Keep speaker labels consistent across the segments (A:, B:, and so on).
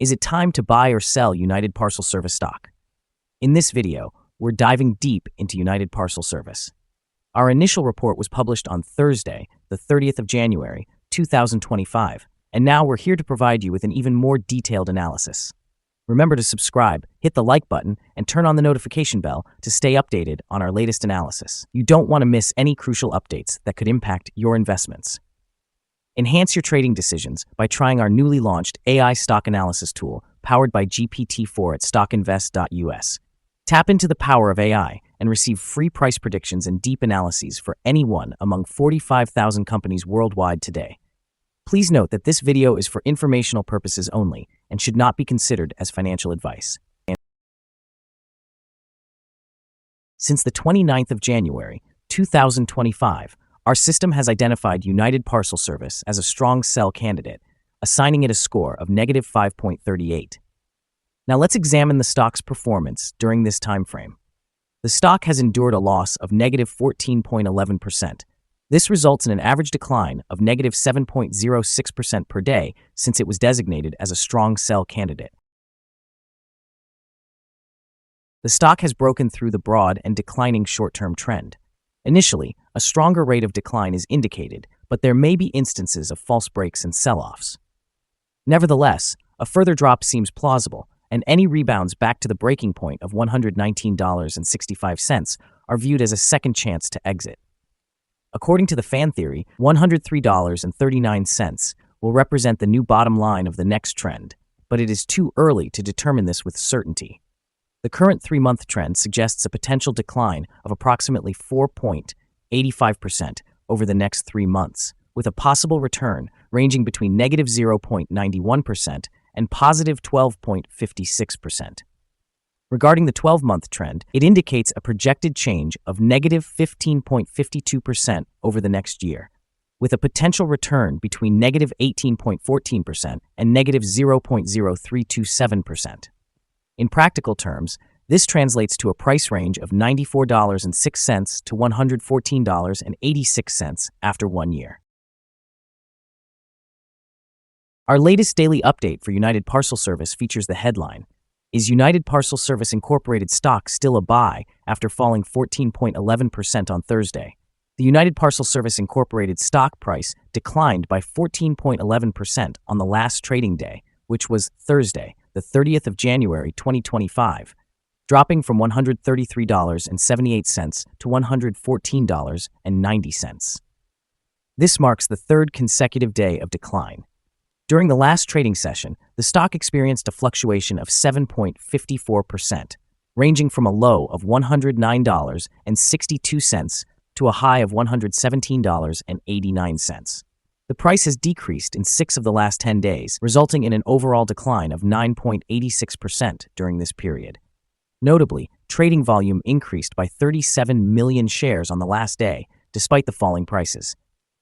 A: Is it time to buy or sell United Parcel Service stock? In this video, we're diving deep into United Parcel Service. Our initial report was published on Thursday, the 30th of January, 2025, and now we're here to provide you with an even more detailed analysis. Remember to subscribe, hit the like button, and turn on the notification bell to stay updated on our latest analysis. You don't want to miss any crucial updates that could impact your investments. Enhance your trading decisions by trying our newly launched AI stock analysis tool powered by GPT-4 at StockInvest.us. Tap into the power of AI and receive free price predictions and deep analyses for any one among 45,000 companies worldwide today. Please note that this video is for informational purposes only and should not be considered as financial advice. Since the 29th of January, 2025, our system has identified United Parcel Service as a strong sell candidate, assigning it a score of negative 5.38. Now let's examine the stock's performance during this time frame. The stock has endured a loss of negative 14.11%. This results in an average decline of negative 7.06% per day since it was designated as a strong sell candidate. The stock has broken through the broad and declining short-term trend. Initially, a stronger rate of decline is indicated, but there may be instances of false breaks and sell-offs. Nevertheless, a further drop seems plausible, and any rebounds back to the breaking point of $119.65 are viewed as a second chance to exit. According to the fan theory, $103.39 will represent the new bottom line of the next trend, but it is too early to determine this with certainty. The current 3-month trend suggests a potential decline of approximately 4.85% over the next 3 months, with a possible return ranging between negative 0.91% and positive 12.56%. Regarding the 12-month trend, it indicates a projected change of negative 15.52% over the next year, with a potential return between negative 18.14% and negative 0.0327%. In practical terms, this translates to a price range of $94.06 to $114.86 after 1 year. Our latest daily update for United Parcel Service features the headline, "Is United Parcel Service Incorporated stock still a buy after falling 14.11% on Thursday?" The United Parcel Service Incorporated stock price declined by 14.11% on the last trading day, which was Thursday, the 30th of January 2025, dropping from $133.78 to $114.90. This marks the third consecutive day of decline. During the last trading session, the stock experienced a fluctuation of 7.54%, ranging from a low of $109.62 to a high of $117.89. The price has decreased in 6 of the last 10 days, resulting in an overall decline of 9.86% during this period. Notably, trading volume increased by 37 million shares on the last day, despite the falling prices.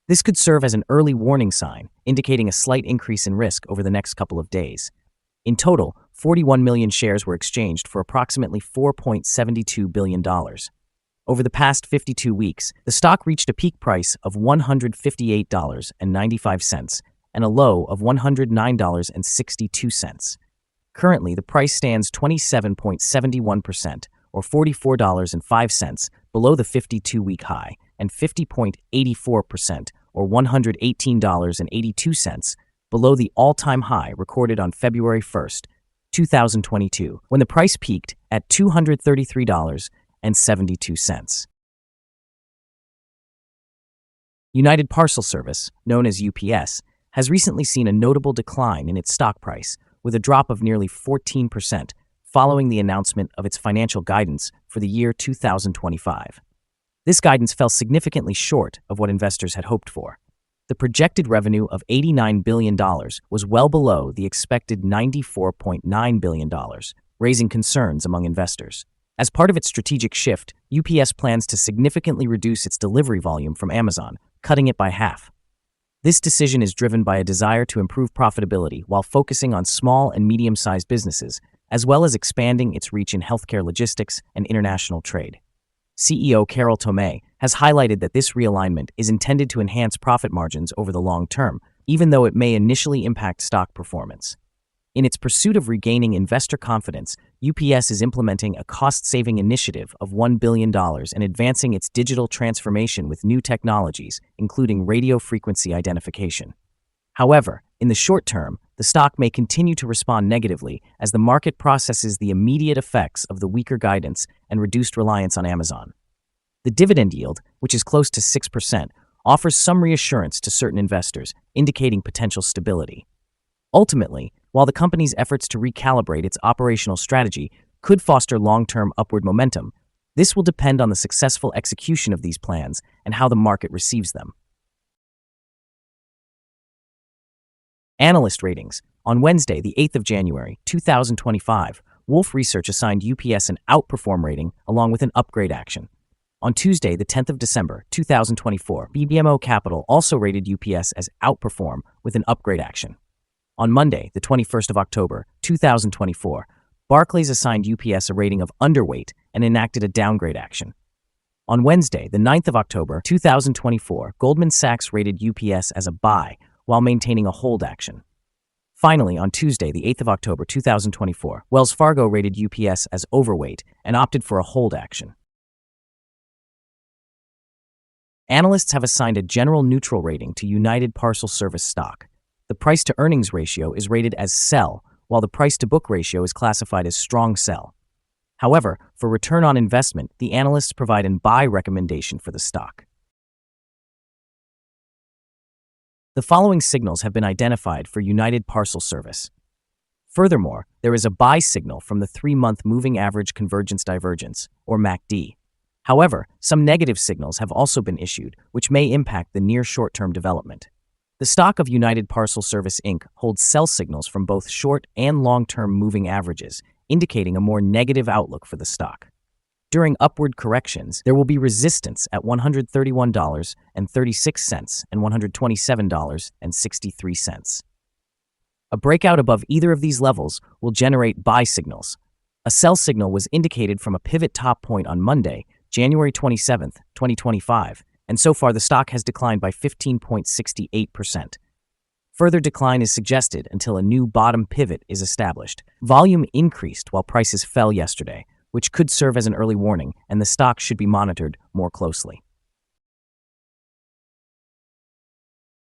A: This could serve as an early warning sign, indicating a slight increase in risk over the next couple of days. In total, 41 million shares were exchanged for approximately $4.72 billion. Over the past 52 weeks, the stock reached a peak price of $158.95 and a low of $109.62. Currently, the price stands 27.71%, or $44.05, below the 52-week high, and 50.84%, or $118.82, below the all-time high recorded on February 1st, 2022, when the price peaked at $233.72. United Parcel Service, known as UPS, has recently seen a notable decline in its stock price, with a drop of nearly 14% following the announcement of its financial guidance for the year 2025. This guidance fell significantly short of what investors had hoped for. The projected revenue of $89 billion was well below the expected $94.9 billion, raising concerns among investors. As part of its strategic shift, UPS plans to significantly reduce its delivery volume from Amazon, cutting it by half. This decision is driven by a desire to improve profitability while focusing on small and medium-sized businesses, as well as expanding its reach in healthcare logistics and international trade. CEO Carol Tomé has highlighted that this realignment is intended to enhance profit margins over the long term, even though it may initially impact stock performance. In its pursuit of regaining investor confidence, UPS is implementing a cost-saving initiative of $1 billion and advancing its digital transformation with new technologies, including radio frequency identification. However, in the short term, the stock may continue to respond negatively as the market processes the immediate effects of the weaker guidance and reduced reliance on Amazon. The dividend yield, which is close to 6%, offers some reassurance to certain investors, indicating potential stability. Ultimately, while the company's efforts to recalibrate its operational strategy could foster long-term upward momentum, this will depend on the successful execution of these plans and how the market receives them. Analyst ratings. On Wednesday, the 8th of January, 2025, Wolfe Research assigned UPS an outperform rating along with an upgrade action. On Tuesday, the 10th of December, 2024, BMO Capital also rated UPS as outperform with an upgrade action. On Monday, the 21st of October, 2024, Barclays assigned UPS a rating of underweight and enacted a downgrade action. On Wednesday, the 9th of October, 2024, Goldman Sachs rated UPS as a buy while maintaining a hold action. Finally, on Tuesday, the 8th of October, 2024, Wells Fargo rated UPS as overweight and opted for a hold action. Analysts have assigned a general neutral rating to United Parcel Service stock. The price-to-earnings ratio is rated as sell, while the price-to-book ratio is classified as strong sell. However, for return on investment, the analysts provide a buy recommendation for the stock. The following signals have been identified for United Parcel Service. Furthermore, there is a buy signal from the 3-month moving average convergence divergence, or MACD. However, some negative signals have also been issued, which may impact the near short-term development. The stock of United Parcel Service Inc. holds sell signals from both short and long-term moving averages, indicating a more negative outlook for the stock. During upward corrections, there will be resistance at $131.36 and $127.63. A breakout above either of these levels will generate buy signals. A sell signal was indicated from a pivot top point on Monday, January 27, 2025, and so far the stock has declined by 15.68%. Further decline is suggested until a new bottom pivot is established. Volume increased while prices fell yesterday, which could serve as an early warning, and the stock should be monitored more closely.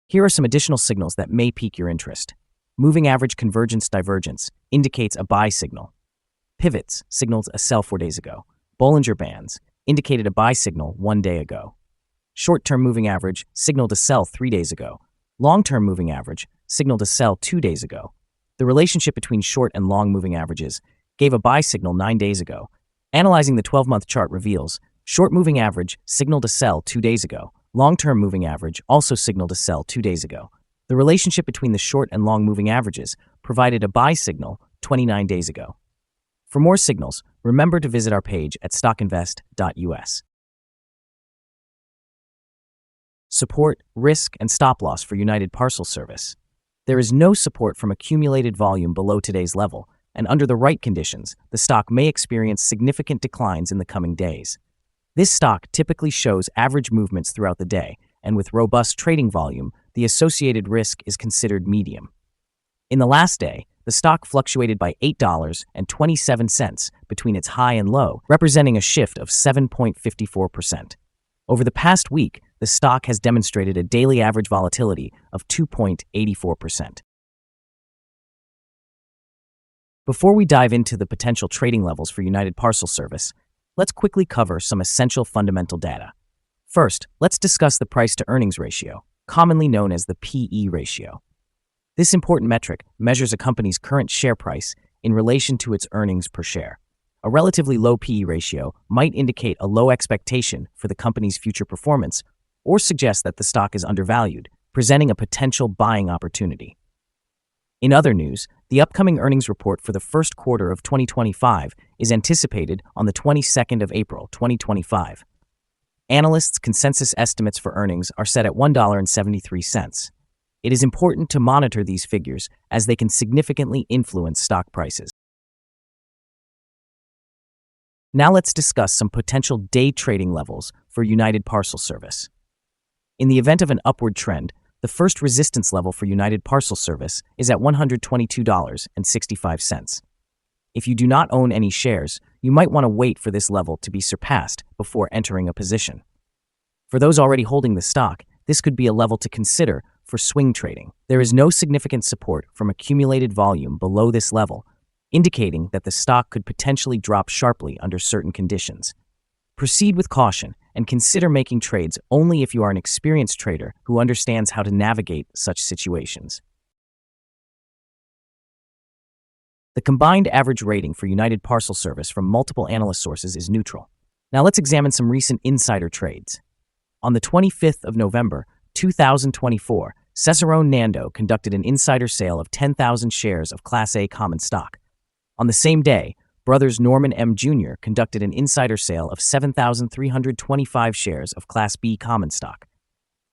A: Here are some additional signals that may pique your interest. Moving average convergence divergence indicates a buy signal. Pivots signaled a sell 4 days ago. Bollinger Bands indicated a buy signal 1 day ago. Short-term moving average signaled a sell 3 days ago. Long-term moving average signaled a sell 2 days ago. The relationship between short and long moving averages gave a buy signal 9 days ago. Analyzing the 12-month chart reveals short moving average signaled a sell 2 days ago. Long-term moving average also signaled a sell 2 days ago. The relationship between the short and long moving averages provided a buy signal 29 days ago. For more signals, remember to visit our page at StockInvest.us. Support, risk, and stop loss for United Parcel Service. There is no support from accumulated volume below today's level, and under the right conditions, the stock may experience significant declines in the coming days. This stock typically shows average movements throughout the day, and with robust trading volume, the associated risk is considered medium. In the last day, the stock fluctuated by $8.27 between its high and low, representing a shift of 7.54%. Over the past week, the stock has demonstrated a daily average volatility of 2.84%. Before we dive into the potential trading levels for United Parcel Service, let's quickly cover some essential fundamental data. First, let's discuss the price-to-earnings ratio, commonly known as the PE ratio. This important metric measures a company's current share price in relation to its earnings per share. A relatively low PE ratio might indicate a low expectation for the company's future performance or suggest that the stock is undervalued, presenting a potential buying opportunity. In other news, the upcoming earnings report for the first quarter of 2025 is anticipated on the 22nd of April, 2025. Analysts' consensus estimates for earnings are set at $1.73. It is important to monitor these figures as they can significantly influence stock prices. Now let's discuss some potential day trading levels for United Parcel Service. In the event of an upward trend, The first resistance level for United Parcel Service is at $122.65. If you do not own any shares, you might want to wait for this level to be surpassed before entering a position. For those already holding the stock, this could be a level to consider for swing trading. There is no significant support from accumulated volume below this level, indicating that the stock could potentially drop sharply under certain conditions. Proceed with caution and consider making trades only if you are an experienced trader who understands how to navigate such situations. The combined average rating for United Parcel Service from multiple analyst sources is neutral. Now let's examine some recent insider trades. On the 25th of November, 2024, Cicerone Nando conducted an insider sale of 10,000 shares of Class A common stock. On the same day, Brothers Norman M. Jr. conducted an insider sale of 7,325 shares of Class B common stock.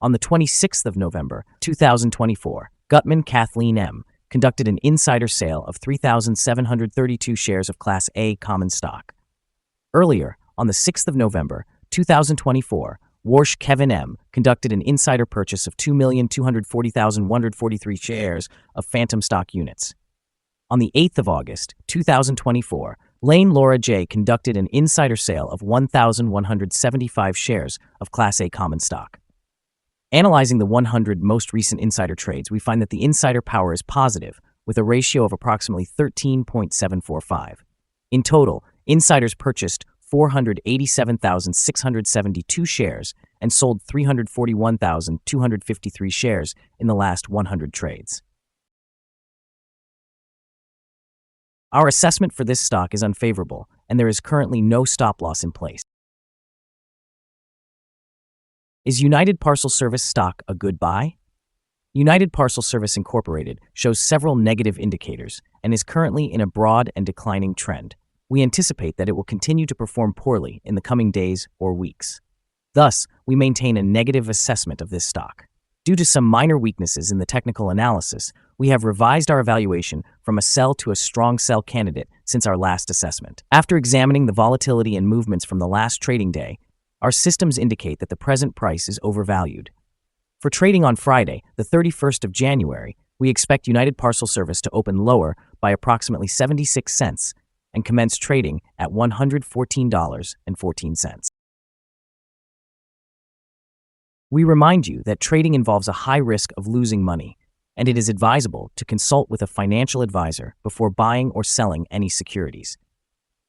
A: On the 26th of November, 2024, Gutman Kathleen M. conducted an insider sale of 3,732 shares of Class A common stock. Earlier, on the 6th of November, 2024, Warsh Kevin M. conducted an insider purchase of 2,240,143 shares of Phantom Stock units. On the 8th of August, 2024, Lane Laura J. conducted an insider sale of 1,175 shares of Class A common stock. Analyzing the 100 most recent insider trades, we find that the insider power is positive, with a ratio of approximately 13.745. In total, insiders purchased 487,672 shares and sold 341,253 shares in the last 100 trades. Our assessment for this stock is unfavorable, and there is currently no stop loss in place. Is United Parcel Service stock a good buy? United Parcel Service Incorporated shows several negative indicators and is currently in a broad and declining trend. We anticipate that it will continue to perform poorly in the coming days or weeks. Thus, we maintain a negative assessment of this stock. Due to some minor weaknesses in the technical analysis, we have revised our evaluation from a sell to a strong sell candidate since our last assessment. After examining the volatility and movements from the last trading day, our systems indicate that the present price is overvalued. For trading on Friday, the 31st of January, we expect United Parcel Service to open lower by approximately 76 cents and commence trading at $114.14. We remind you that trading involves a high risk of losing money, and it is advisable to consult with a financial advisor before buying or selling any securities.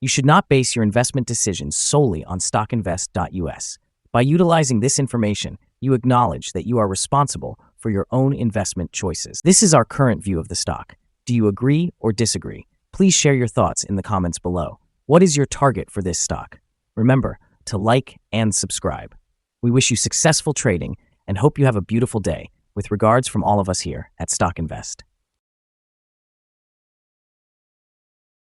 A: You should not base your investment decisions solely on StockInvest.us. By utilizing this information, you acknowledge that you are responsible for your own investment choices. This is our current view of the stock. Do you agree or disagree? Please share your thoughts in the comments below. What is your target for this stock? Remember to like and subscribe. We wish you successful trading and hope you have a beautiful day. With regards from all of us here at Stock Invest.